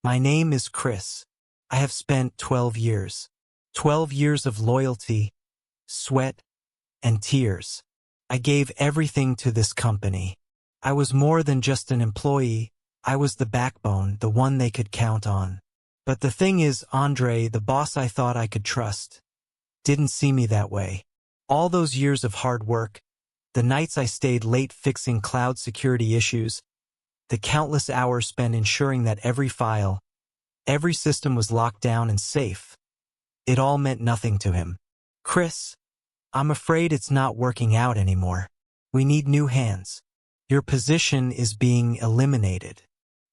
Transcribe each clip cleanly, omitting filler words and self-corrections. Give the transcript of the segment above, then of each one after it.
My name is Chris. I have spent 12 years. 12 years of loyalty, sweat, and tears. I gave everything to this company. I was more than just an employee. I was the backbone, the one they could count on. But the thing is, Andre, the boss I thought I could trust, didn't see me that way. All those years of hard work, the nights I stayed late fixing cloud security issues, the countless hours spent ensuring that every file, every system was locked down and safe, it all meant nothing to him. Chris, I'm afraid it's not working out anymore. We need new hands. Your position is being eliminated.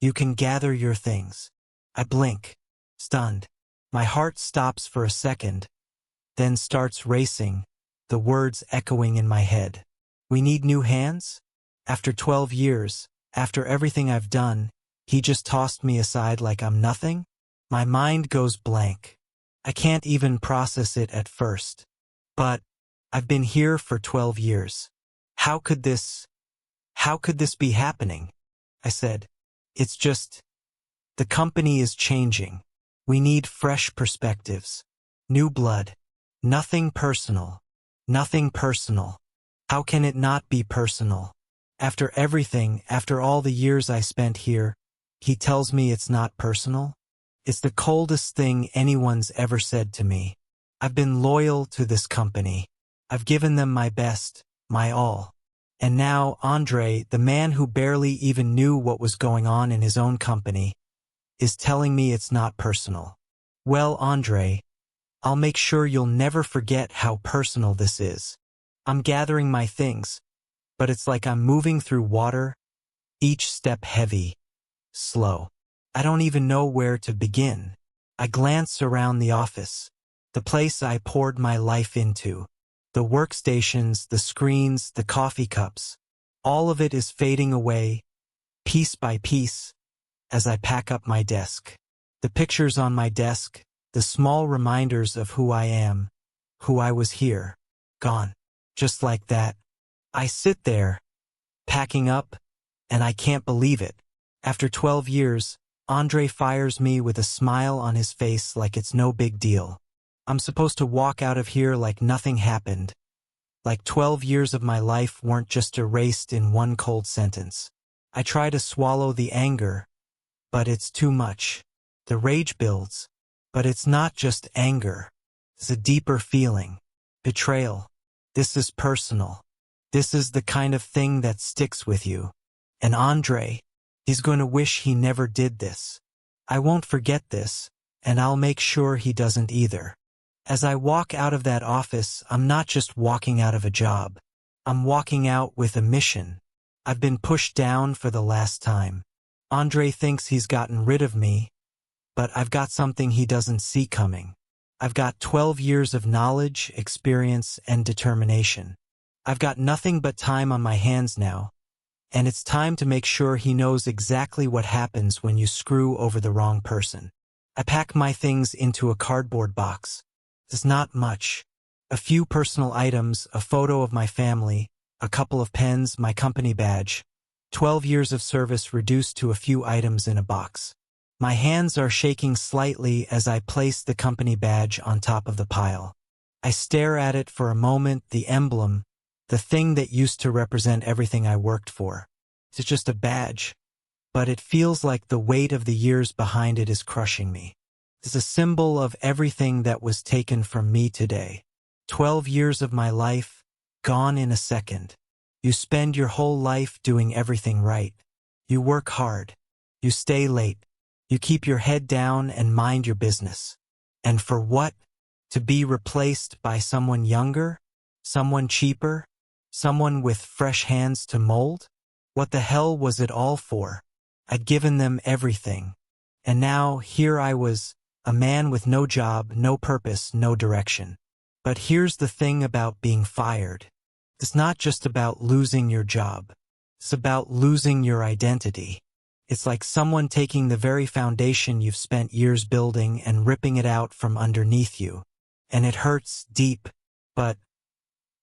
You can gather your things. I blink, stunned. My heart stops for a second, then starts racing, the words echoing in my head. We need new hands? After 12 years, after everything I've done, he just tossed me aside like I'm nothing? My mind goes blank. I can't even process it at first. But I've been here for 12 years. How could this be happening? I said. It's just, the company is changing. We need fresh perspectives. New blood. Nothing personal. Nothing personal. How can it not be personal? After everything, after all the years I spent here, he tells me it's not personal? It's the coldest thing anyone's ever said to me. I've been loyal to this company. I've given them my best, my all. And now, Andre, the man who barely even knew what was going on in his own company, is telling me it's not personal. Well, Andre, I'll make sure you'll never forget how personal this is. I'm gathering my things, but it's like I'm moving through water, each step heavy, slow. I don't even know where to begin. I glance around the office, the place I poured my life into. The workstations, the screens, the coffee cups. All of it is fading away, piece by piece, as I pack up my desk. The pictures on my desk, the small reminders of who I am, who I was here, gone. Just like that. I sit there, packing up, and I can't believe it. After 12 years, Andre fires me with a smile on his face like it's no big deal. I'm supposed to walk out of here like nothing happened. Like 12 years of my life weren't just erased in one cold sentence. I try to swallow the anger, but it's too much. The rage builds, but it's not just anger. It's a deeper feeling. Betrayal. This is personal. This is the kind of thing that sticks with you. And Andre, he's going to wish he never did this. I won't forget this, and I'll make sure he doesn't either. As I walk out of that office, I'm not just walking out of a job. I'm walking out with a mission. I've been pushed down for the last time. Andre thinks he's gotten rid of me, but I've got something he doesn't see coming. I've got 12 years of knowledge, experience, and determination. I've got nothing but time on my hands now, and it's time to make sure he knows exactly what happens when you screw over the wrong person. I pack my things into a cardboard box. It's not much. A few personal items, a photo of my family, a couple of pens, my company badge. 12 years of service reduced to a few items in a box. My hands are shaking slightly as I place the company badge on top of the pile. I stare at it for a moment, the emblem, the thing that used to represent everything I worked for. It's just a badge, but it feels like the weight of the years behind it is crushing me. It's a symbol of everything that was taken from me today. 12 years of my life, gone in a second. You spend your whole life doing everything right. You work hard. You stay late. You keep your head down and mind your business. And for what? To be replaced by someone younger? Someone cheaper? Someone with fresh hands to mold? What the hell was it all for? I'd given them everything. And now here I was, a man with no job, no purpose, no direction. But here's the thing about being fired. It's not just about losing your job. It's about losing your identity. It's like someone taking the very foundation you've spent years building and ripping it out from underneath you. And it hurts deep. But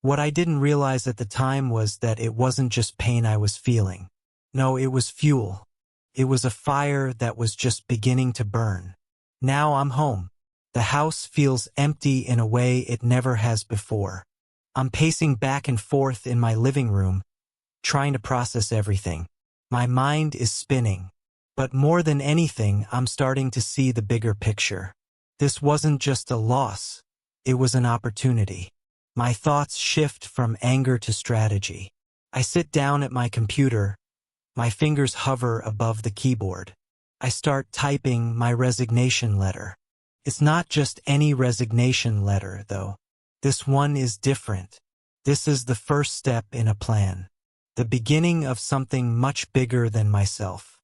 what I didn't realize at the time was that it wasn't just pain I was feeling. No, it was fuel. It was a fire that was just beginning to burn. Now I'm home. The house feels empty in a way it never has before. I'm pacing back and forth in my living room, trying to process everything. My mind is spinning. But more than anything, I'm starting to see the bigger picture. This wasn't just a loss. It was an opportunity. My thoughts shift from anger to strategy. I sit down at my computer. My fingers hover above the keyboard. I start typing my resignation letter. It's not just any resignation letter, though. This one is different. This is the first step in a plan. The beginning of something much bigger than myself.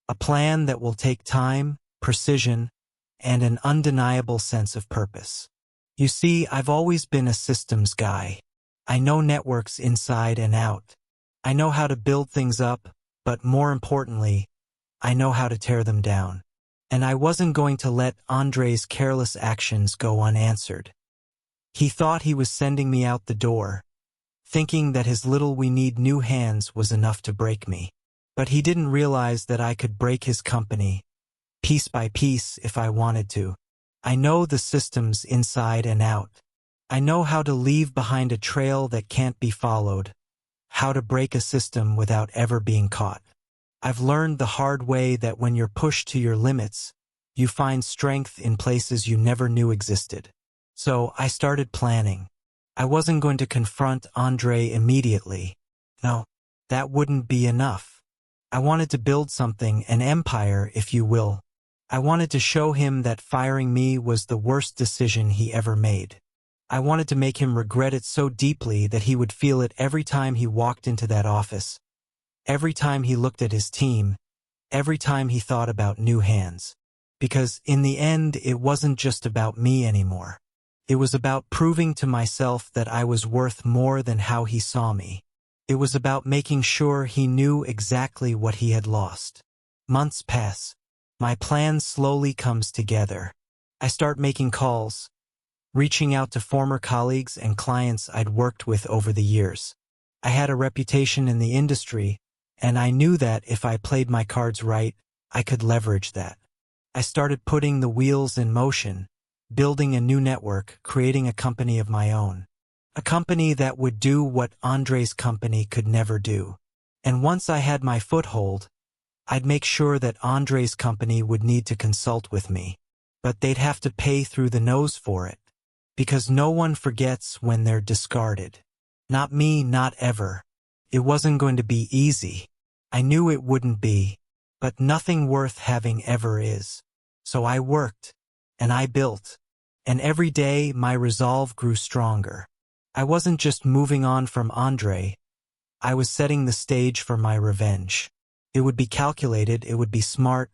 A plan that will take time, precision, and an undeniable sense of purpose. You see, I've always been a systems guy. I know networks inside and out. I know how to build things up, but more importantly, I know how to tear them down. And I wasn't going to let Andre's careless actions go unanswered. He thought he was sending me out the door, thinking that his little "we need new hands" was enough to break me. But he didn't realize that I could break his company, piece by piece, if I wanted to. I know the systems inside and out. I know how to leave behind a trail that can't be followed, how to break a system without ever being caught. I've learned the hard way that when you're pushed to your limits, you find strength in places you never knew existed. So I started planning. I wasn't going to confront Andre immediately. No, that wouldn't be enough. I wanted to build something, an empire, if you will. I wanted to show him that firing me was the worst decision he ever made. I wanted to make him regret it so deeply that he would feel it every time he walked into that office, every time he looked at his team, every time he thought about new hands. Because in the end, it wasn't just about me anymore. It was about proving to myself that I was worth more than how he saw me. It was about making sure he knew exactly what he had lost. Months pass. My plan slowly comes together. I start making calls, reaching out to former colleagues and clients I'd worked with over the years. I had a reputation in the industry, and I knew that if I played my cards right, I could leverage that. I started putting the wheels in motion, building a new network, creating a company of my own. A company that would do what Andre's company could never do. And once I had my foothold, I'd make sure that Andre's company would need to consult with me. But they'd have to pay through the nose for it. Because no one forgets when they're discarded. Not me, not ever. It wasn't going to be easy. I knew it wouldn't be. But nothing worth having ever is. So I worked. And I built. And every day my resolve grew stronger. I wasn't just moving on from Andre. I was setting the stage for my revenge. It would be calculated, it would be smart,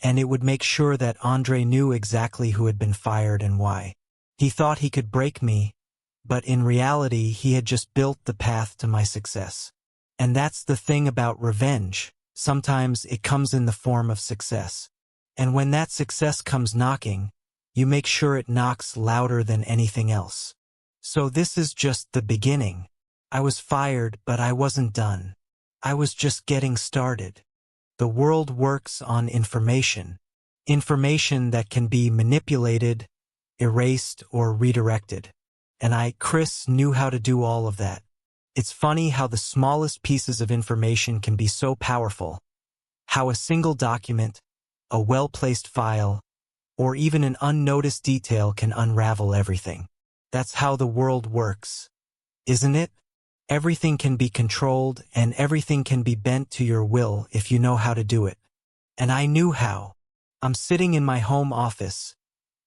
and it would make sure that Andre knew exactly who had been fired and why. He thought he could break me, but in reality he had just built the path to my success. And that's the thing about revenge. Sometimes it comes in the form of success. And when that success comes knocking, you make sure it knocks louder than anything else. So this is just the beginning. I was fired, but I wasn't done. I was just getting started. The world works on information. Information that can be manipulated, erased, or redirected. And Chris, knew how to do all of that. It's funny how the smallest pieces of information can be so powerful. How a single document, a well-placed file, or even an unnoticed detail can unravel everything. That's how the world works, isn't it? Everything can be controlled and everything can be bent to your will if you know how to do it. And I knew how. I'm sitting in my home office,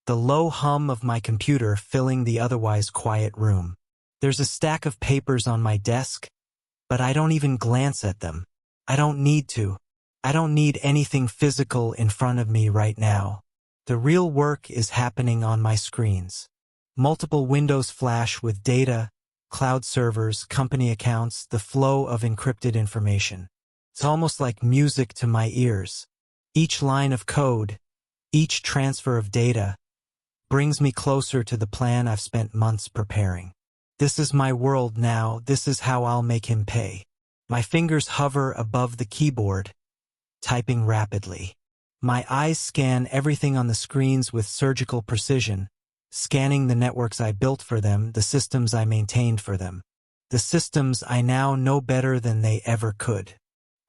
the low hum of my computer filling the otherwise quiet room. There's a stack of papers on my desk, but I don't even glance at them. I don't need to. I don't need anything physical in front of me right now. The real work is happening on my screens. Multiple windows flash with data, cloud servers, company accounts, the flow of encrypted information. It's almost like music to my ears. Each line of code, each transfer of data, brings me closer to the plan I've spent months preparing. This is my world now, this is how I'll make him pay. My fingers hover above the keyboard, typing rapidly. My eyes scan everything on the screens with surgical precision, scanning the networks I built for them, the systems I maintained for them. The systems I now know better than they ever could.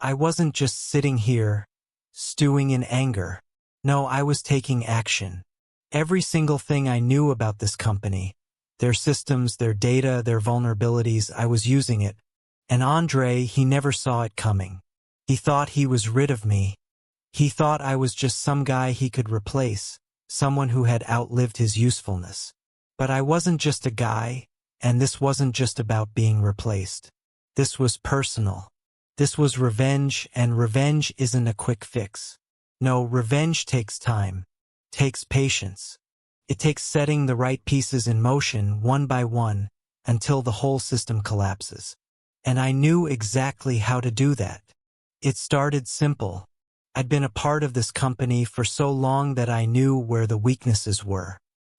I wasn't just sitting here, stewing in anger. No, I was taking action. Every single thing I knew about this company, their systems, their data, their vulnerabilities, I was using it. And Andre, he never saw it coming. He thought he was rid of me. He thought I was just some guy he could replace, someone who had outlived his usefulness. But I wasn't just a guy, and this wasn't just about being replaced. This was personal. This was revenge, and revenge isn't a quick fix. No, revenge takes time, takes patience. It takes setting the right pieces in motion one by one until the whole system collapses. And I knew exactly how to do that. It started simple. I'd been a part of this company for so long that I knew where the weaknesses were.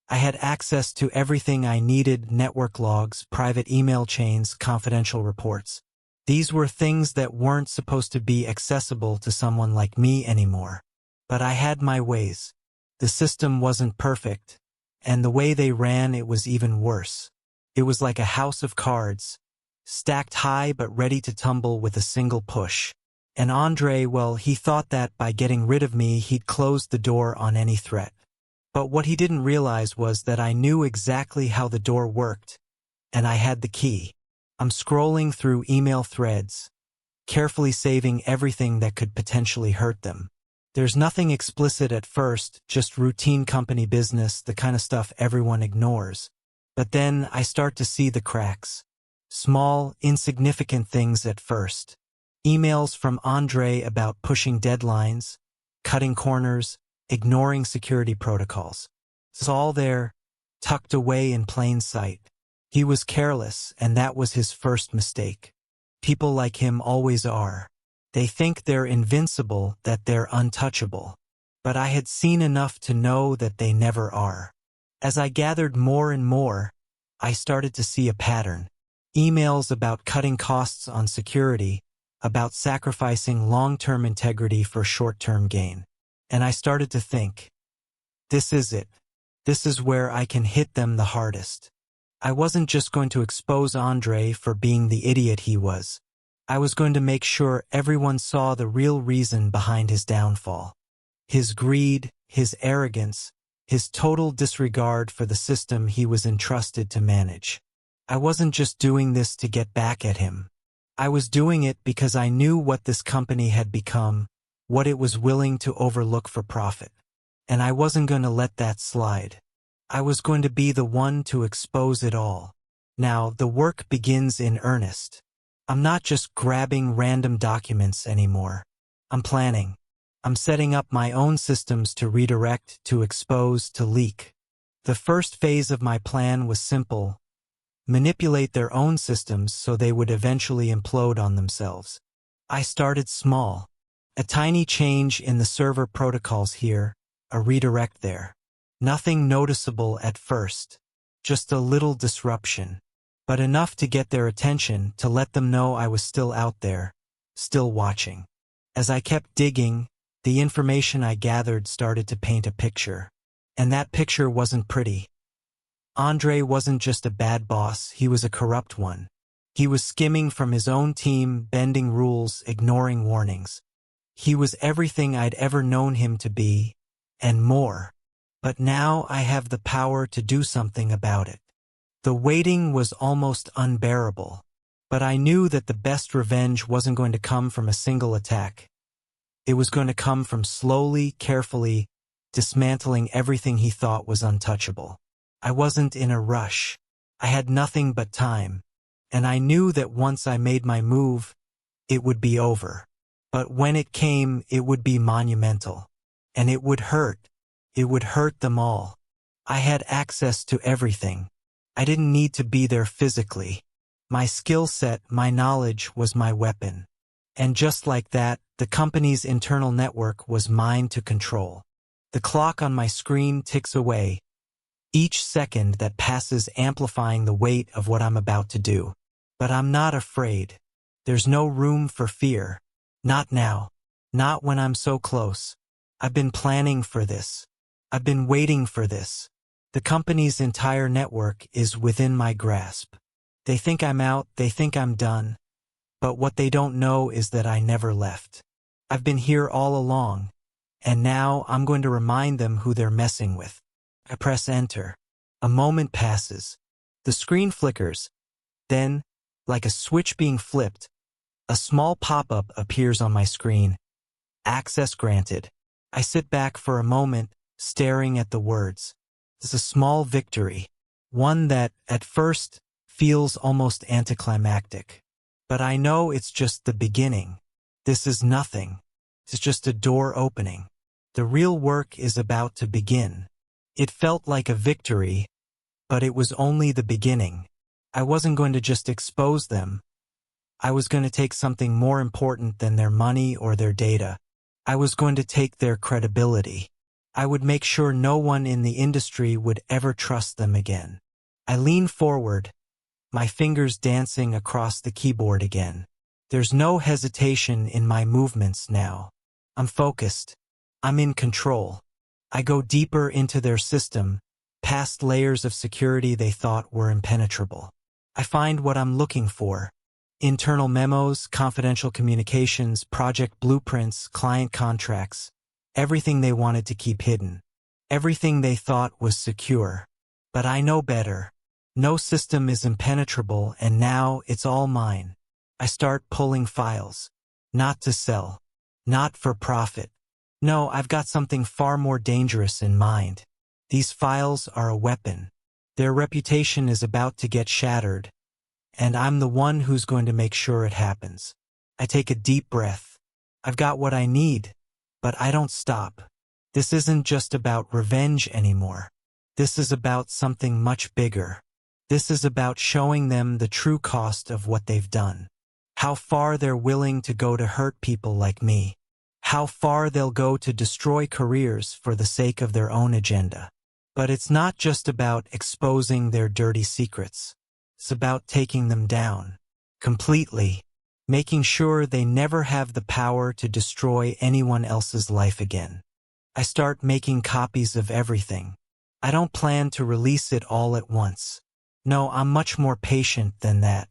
I had access to everything I needed: network logs, private email chains, confidential reports. These were things that weren't supposed to be accessible to someone like me anymore. But I had my ways. The system wasn't perfect, and the way they ran it was even worse. It was like a house of cards, stacked high but ready to tumble with a single push. And Andre, well, he thought that by getting rid of me he'd closed the door on any threat. But what he didn't realize was that I knew exactly how the door worked, and I had the key. I'm scrolling through email threads, carefully saving everything that could potentially hurt them. There's nothing explicit at first, just routine company business, the kind of stuff everyone ignores. But then I start to see the cracks. Small, insignificant things at first. Emails from Andre about pushing deadlines, cutting corners, ignoring security protocols. It's all there, tucked away in plain sight. He was careless, and that was his first mistake. People like him always are. They think they're invincible, that they're untouchable. But I had seen enough to know that they never are. As I gathered more and more, I started to see a pattern. Emails about cutting costs on security, about sacrificing long-term integrity for short-term gain. And I started to think, this is it. This is where I can hit them the hardest. I wasn't just going to expose Andre for being the idiot he was. I was going to make sure everyone saw the real reason behind his downfall. His greed, his arrogance, his total disregard for the system he was entrusted to manage. I wasn't just doing this to get back at him. I was doing it because I knew what this company had become, what it was willing to overlook for profit. And I wasn't going to let that slide. I was going to be the one to expose it all. Now, the work begins in earnest. I'm not just grabbing random documents anymore. I'm planning. I'm setting up my own systems to redirect, to expose, to leak. The first phase of my plan was simple: manipulate their own systems so they would eventually implode on themselves. I started small. A tiny change in the server protocols here, a redirect there. Nothing noticeable at first, just a little disruption, but enough to get their attention, to let them know I was still out there, still watching. As I kept digging, the information I gathered started to paint a picture. And that picture wasn't pretty. Andre wasn't just a bad boss, he was a corrupt one. He was skimming from his own team, bending rules, ignoring warnings. He was everything I'd ever known him to be, and more. But now I have the power to do something about it. The waiting was almost unbearable. But I knew that the best revenge wasn't going to come from a single attack. It was going to come from slowly, carefully, dismantling everything he thought was untouchable. I wasn't in a rush. I had nothing but time. And I knew that once I made my move, it would be over. But when it came, it would be monumental. And it would hurt. It would hurt them all. I had access to everything. I didn't need to be there physically. My skill set, my knowledge was my weapon. And just like that, the company's internal network was mine to control. The clock on my screen ticks away, each second that passes amplifying the weight of what I'm about to do. But I'm not afraid. There's no room for fear. Not now. Not when I'm so close. I've been planning for this. I've been waiting for this. The company's entire network is within my grasp. They think I'm out, they think I'm done. But what they don't know is that I never left. I've been here all along, and now I'm going to remind them who they're messing with. I press enter. A moment passes. The screen flickers. Then, like a switch being flipped, a small pop-up appears on my screen. Access granted. I sit back for a moment, staring at the words. It's a small victory, one that, at first, feels almost anticlimactic. But I know it's just the beginning. This is nothing. It's just a door opening. The real work is about to begin. It felt like a victory, but it was only the beginning. I wasn't going to just expose them. I was going to take something more important than their money or their data. I was going to take their credibility. I would make sure no one in the industry would ever trust them again. I lean forward, my fingers dancing across the keyboard again. There's no hesitation in my movements now. I'm focused. I'm in control. I go deeper into their system, past layers of security they thought were impenetrable. I find what I'm looking for. Internal memos, confidential communications, project blueprints, client contracts. Everything they wanted to keep hidden. Everything they thought was secure. But I know better. No system is impenetrable, and now it's all mine. I start pulling files. Not to sell. Not for profit. No, I've got something far more dangerous in mind. These files are a weapon. Their reputation is about to get shattered, and I'm the one who's going to make sure it happens. I take a deep breath. I've got what I need, but I don't stop. This isn't just about revenge anymore. This is about something much bigger. This is about showing them the true cost of what they've done. How far they're willing to go to hurt people like me. How far they'll go to destroy careers for the sake of their own agenda. But it's not just about exposing their dirty secrets. It's about taking them down. Completely. Making sure they never have the power to destroy anyone else's life again. I start making copies of everything. I don't plan to release it all at once. No, I'm much more patient than that.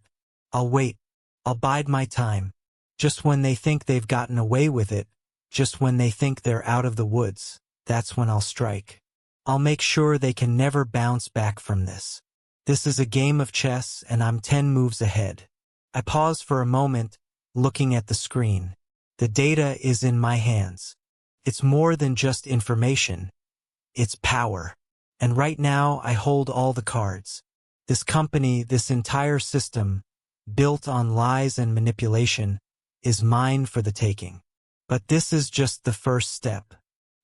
I'll wait. I'll bide my time. Just when they think they've gotten away with it, just when they think they're out of the woods, that's when I'll strike. I'll make sure they can never bounce back from this. This is a game of chess, and I'm 10 moves ahead. I pause for a moment, looking at the screen. The data is in my hands. It's more than just information. It's power. And right now, I hold all the cards. This company, this entire system, built on lies and manipulation, is mine for the taking. But this is just the first step.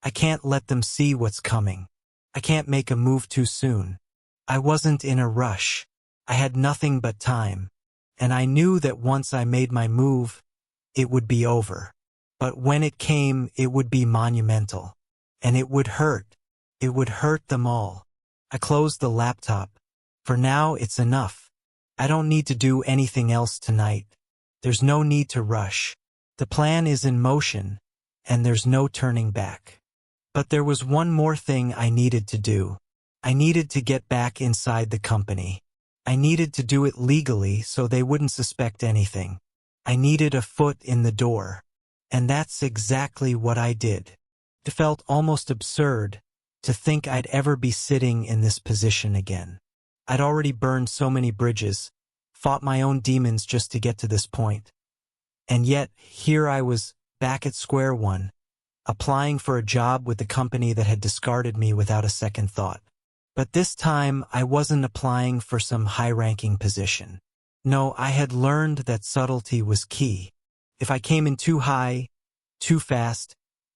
I can't let them see what's coming. I can't make a move too soon. I wasn't in a rush. I had nothing but time. And I knew that once I made my move, it would be over. But when it came, it would be monumental. And it would hurt. It would hurt them all. I closed the laptop. For now, it's enough. I don't need to do anything else tonight. There's no need to rush. The plan is in motion, and there's no turning back. But there was one more thing I needed to do. I needed to get back inside the company. I needed to do it legally so they wouldn't suspect anything. I needed a foot in the door. And that's exactly what I did. It felt almost absurd to think I'd ever be sitting in this position again. I'd already burned so many bridges, fought my own demons just to get to this point. And yet, here I was, back at square one, applying for a job with the company that had discarded me without a second thought. But this time, I wasn't applying for some high-ranking position. No, I had learned that subtlety was key. If I came in too high, too fast,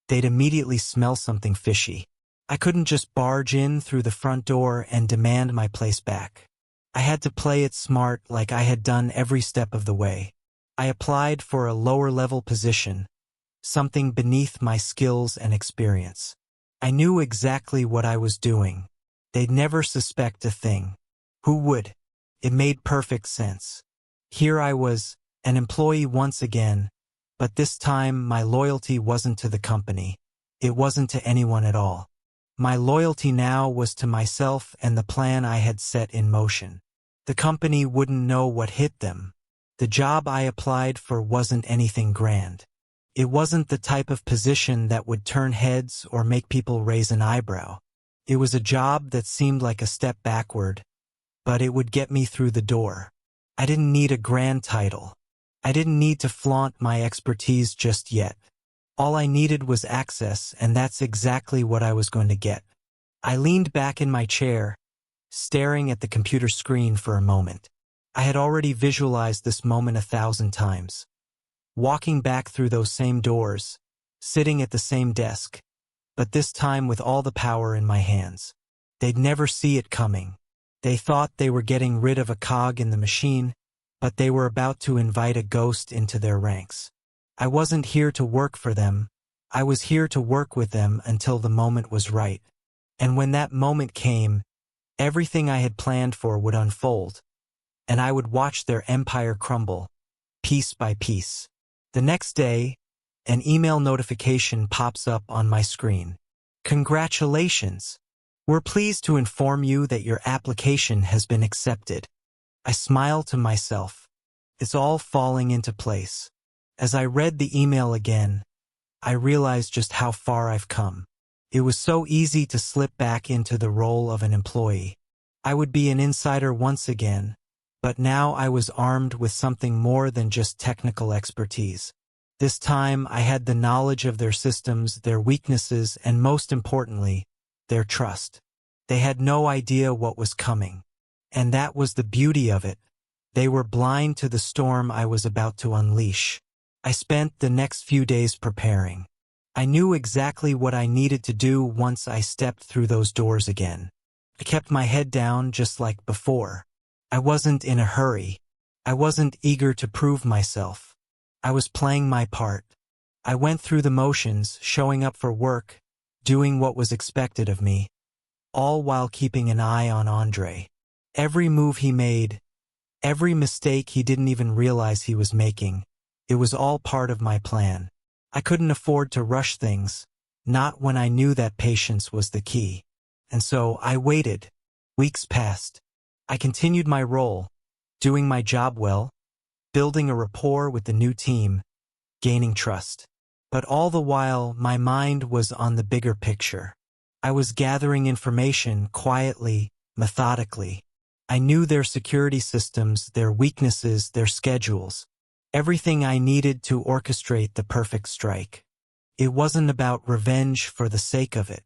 they'd immediately smell something fishy. I couldn't just barge in through the front door and demand my place back. I had to play it smart like I had done every step of the way. I applied for a lower-level position, something beneath my skills and experience. I knew exactly what I was doing. They'd never suspect a thing. Who would? It made perfect sense. Here I was, an employee once again, But this time, my loyalty wasn't to the company. It wasn't to anyone at all. My loyalty now was to myself and the plan I had set in motion. The company wouldn't know what hit them. The job I applied for wasn't anything grand. It wasn't the type of position that would turn heads or make people raise an eyebrow. It was a job that seemed like a step backward, but it would get me through the door. I didn't need a grand title. I didn't need to flaunt my expertise just yet. All I needed was access, and that's exactly what I was going to get. I leaned back in my chair, staring at the computer screen for a moment. I had already visualized this moment 1,000 times. Walking back through those same doors, sitting at the same desk, but this time with all the power in my hands. They'd never see it coming. They thought they were getting rid of a cog in the machine, but they were about to invite a ghost into their ranks. I wasn't here to work for them. I was here to work with them until the moment was right. And when that moment came, everything I had planned for would unfold, and I would watch their empire crumble, piece by piece. The next day, an email notification pops up on my screen. Congratulations! We're pleased to inform you that your application has been accepted. I smile to myself. It's all falling into place. As I read the email again, I realized just how far I've come. It was so easy to slip back into the role of an employee. I would be an insider once again, but now I was armed with something more than just technical expertise. This time I had the knowledge of their systems, their weaknesses, and most importantly, their trust. They had no idea what was coming. And that was the beauty of it. They were blind to the storm I was about to unleash. I spent the next few days preparing. I knew exactly what I needed to do once I stepped through those doors again. I kept my head down just like before. I wasn't in a hurry. I wasn't eager to prove myself. I was playing my part. I went through the motions, showing up for work, doing what was expected of me, all while keeping an eye on Andre. Every move he made, every mistake he didn't even realize he was making, it was all part of my plan. I couldn't afford to rush things, not when I knew that patience was the key. And so I waited. Weeks passed. I continued my role, doing my job well, building a rapport with the new team, gaining trust. But all the while, my mind was on the bigger picture. I was gathering information quietly, methodically. I knew their security systems, their weaknesses, their schedules, everything I needed to orchestrate the perfect strike. It wasn't about revenge for the sake of it.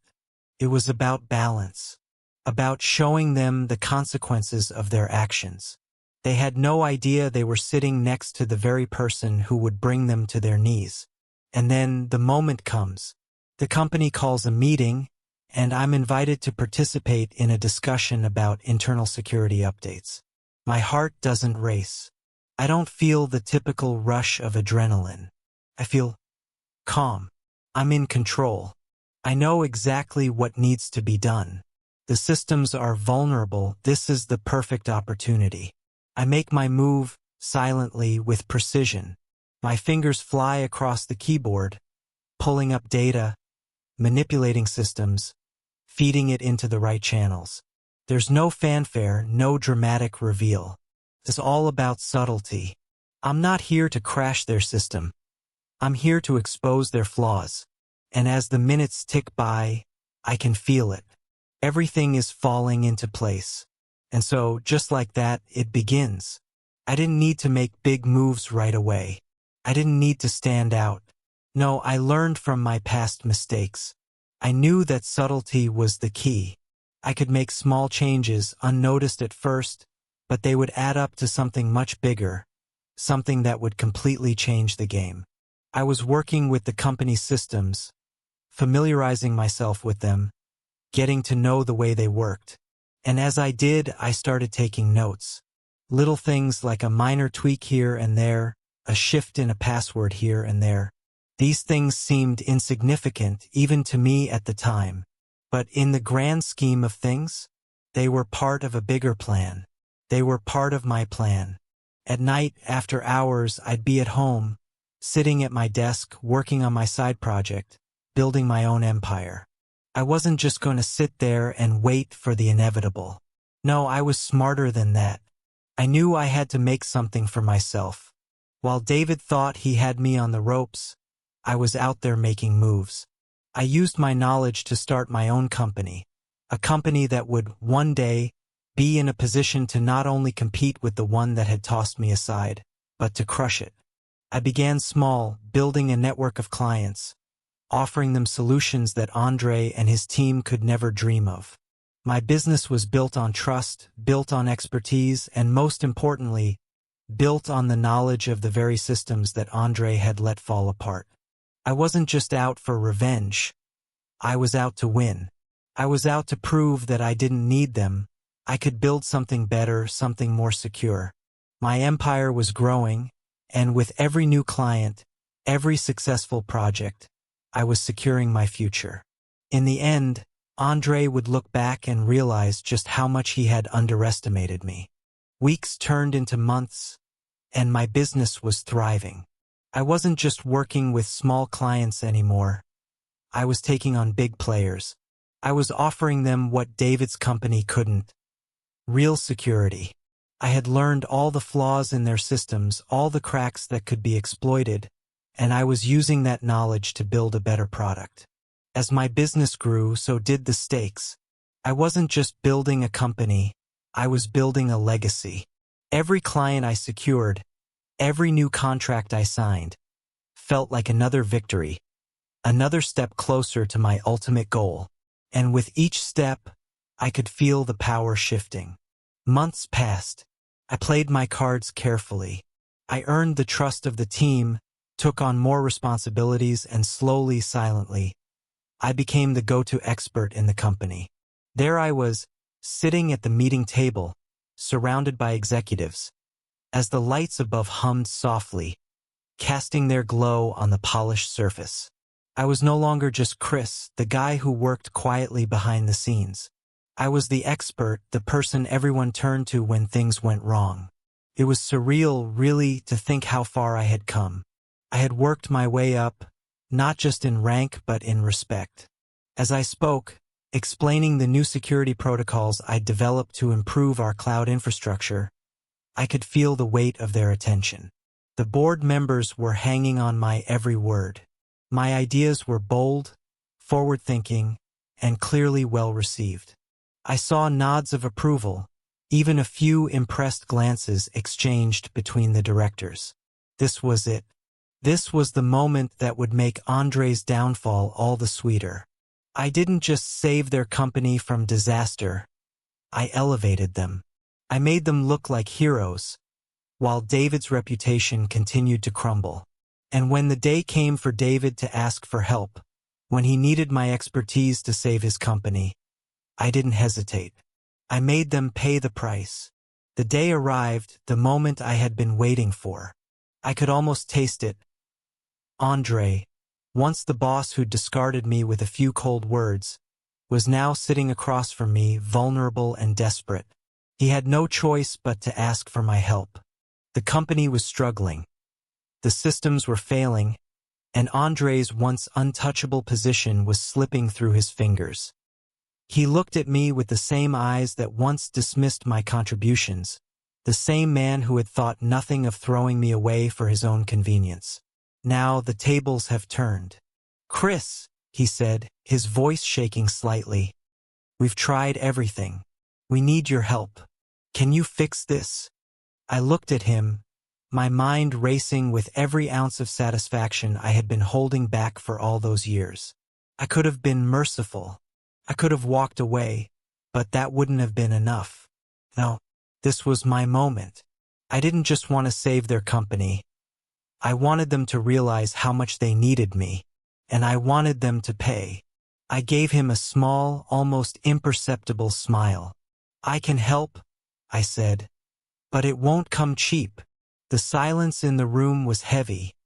It was about balance, about showing them the consequences of their actions. They had no idea they were sitting next to the very person who would bring them to their knees. And then the moment comes. The company calls a meeting, and I'm invited to participate in a discussion about internal security updates. My heart doesn't race. I don't feel the typical rush of adrenaline. I feel calm. I'm in control. I know exactly what needs to be done. The systems are vulnerable. This is the perfect opportunity. I make my move silently with precision. My fingers fly across the keyboard, pulling up data, manipulating systems, feeding it into the right channels. There's no fanfare, no dramatic reveal. It's all about subtlety. I'm not here to crash their system. I'm here to expose their flaws. And as the minutes tick by, I can feel it. Everything is falling into place. And so, just like that, it begins. I didn't need to make big moves right away. I didn't need to stand out. No, I learned from my past mistakes. I knew that subtlety was the key. I could make small changes, unnoticed at first, but they would add up to something much bigger, something that would completely change the game. I was working with the company's systems, familiarizing myself with them, getting to know the way they worked. And as I did, I started taking notes. Little things like a minor tweak here and there, a shift in a password here and there. These things seemed insignificant even to me at the time. But in the grand scheme of things, they were part of a bigger plan. They were part of my plan. At night, after hours, I'd be at home, sitting at my desk, working on my side project, building my own empire. I wasn't just going to sit there and wait for the inevitable. No, I was smarter than that. I knew I had to make something for myself. While David thought he had me on the ropes, I was out there making moves. I used my knowledge to start my own company, a company that would, one day, be in a position to not only compete with the one that had tossed me aside, but to crush it. I began small, building a network of clients, offering them solutions that Andre and his team could never dream of. My business was built on trust, built on expertise, and most importantly, built on the knowledge of the very systems that Andre had let fall apart. I wasn't just out for revenge. I was out to win. I was out to prove that I didn't need them. I could build something better, something more secure. My empire was growing, and with every new client, every successful project, I was securing my future. In the end, Andre would look back and realize just how much he had underestimated me. Weeks turned into months, and my business was thriving. I wasn't just working with small clients anymore. I was taking on big players. I was offering them what David's company couldn't: real security. I had learned all the flaws in their systems, all the cracks that could be exploited, and I was using that knowledge to build a better product. As my business grew, so did the stakes. I wasn't just building a company, I was building a legacy. Every client I secured, every new contract I signed, felt like another victory, another step closer to my ultimate goal. And with each step, I could feel the power shifting. Months passed. I played my cards carefully. I earned the trust of the team, took on more responsibilities, and slowly, silently, I became the go-to expert in the company. There I was, sitting at the meeting table, surrounded by executives, as the lights above hummed softly, casting their glow on the polished surface. I was no longer just Chris, the guy who worked quietly behind the scenes. I was the expert, the person everyone turned to when things went wrong. It was surreal, really, to think how far I had come. I had worked my way up, not just in rank but in respect. As I spoke, explaining the new security protocols I'd developed to improve our cloud infrastructure, I could feel the weight of their attention. The board members were hanging on my every word. My ideas were bold, forward-thinking, and clearly well-received. I saw nods of approval, even a few impressed glances exchanged between the directors. This was it. This was the moment that would make Andre's downfall all the sweeter. I didn't just save their company from disaster, I elevated them. I made them look like heroes, while David's reputation continued to crumble. And when the day came for David to ask for help, when he needed my expertise to save his company, I didn't hesitate. I made them pay the price. The day arrived, the moment I had been waiting for. I could almost taste it. Andre, once the boss who discarded me with a few cold words, was now sitting across from me, vulnerable and desperate. He had no choice but to ask for my help. The company was struggling. The systems were failing, and Andre's once untouchable position was slipping through his fingers. He looked at me with the same eyes that once dismissed my contributions, the same man who had thought nothing of throwing me away for his own convenience. Now the tables have turned. "Chris," he said, his voice shaking slightly, "we've tried everything. We need your help. Can you fix this?" I looked at him, my mind racing with every ounce of satisfaction I had been holding back for all those years. I could have been merciful. I could have walked away, but that wouldn't have been enough. No, this was my moment. I didn't just want to save their company. I wanted them to realize how much they needed me, and I wanted them to pay. I gave him a small, almost imperceptible smile. "I can help," I said, "but it won't come cheap." The silence in the room was heavy,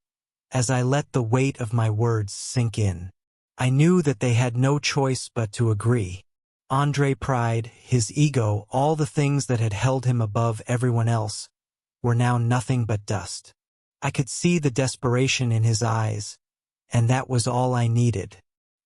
as I let the weight of my words sink in. I knew that they had no choice but to agree. Andre pride, his ego, all the things that had held him above everyone else, were now nothing but dust. I could see the desperation in his eyes, and that was all I needed.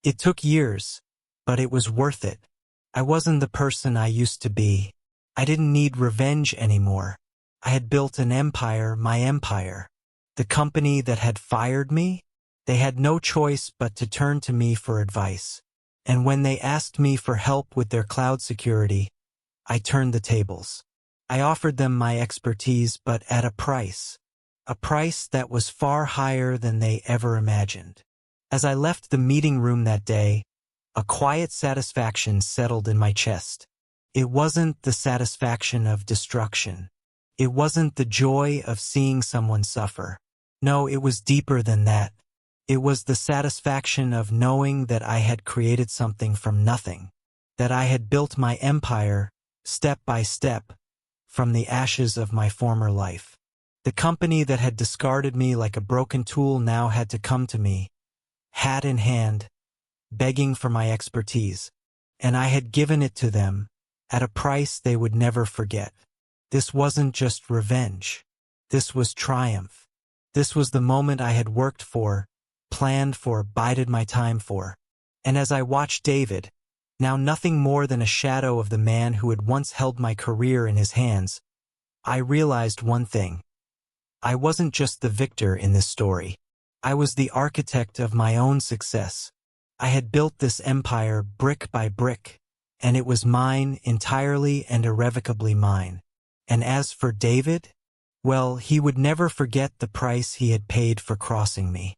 It took years, but it was worth it. I wasn't the person I used to be. I didn't need revenge anymore. I had built an empire, my empire. The company that had fired me, they had no choice but to turn to me for advice. And when they asked me for help with their cloud security, I turned the tables. I offered them my expertise, but at a price that was far higher than they ever imagined. As I left the meeting room that day, a quiet satisfaction settled in my chest. It wasn't the satisfaction of destruction. It wasn't the joy of seeing someone suffer. No, it was deeper than that. It was the satisfaction of knowing that I had created something from nothing, that I had built my empire, step by step, from the ashes of my former life. The company that had discarded me like a broken tool now had to come to me, hat in hand, begging for my expertise, and I had given it to them at a price they would never forget. This wasn't just revenge. This was triumph. This was the moment I had worked for, planned for, bided my time for. And as I watched David, now nothing more than a shadow of the man who had once held my career in his hands, I realized one thing. I wasn't just the victor in this story. I was the architect of my own success. I had built this empire brick by brick, and it was mine, entirely and irrevocably mine. And as for David, well, he would never forget the price he had paid for crossing me.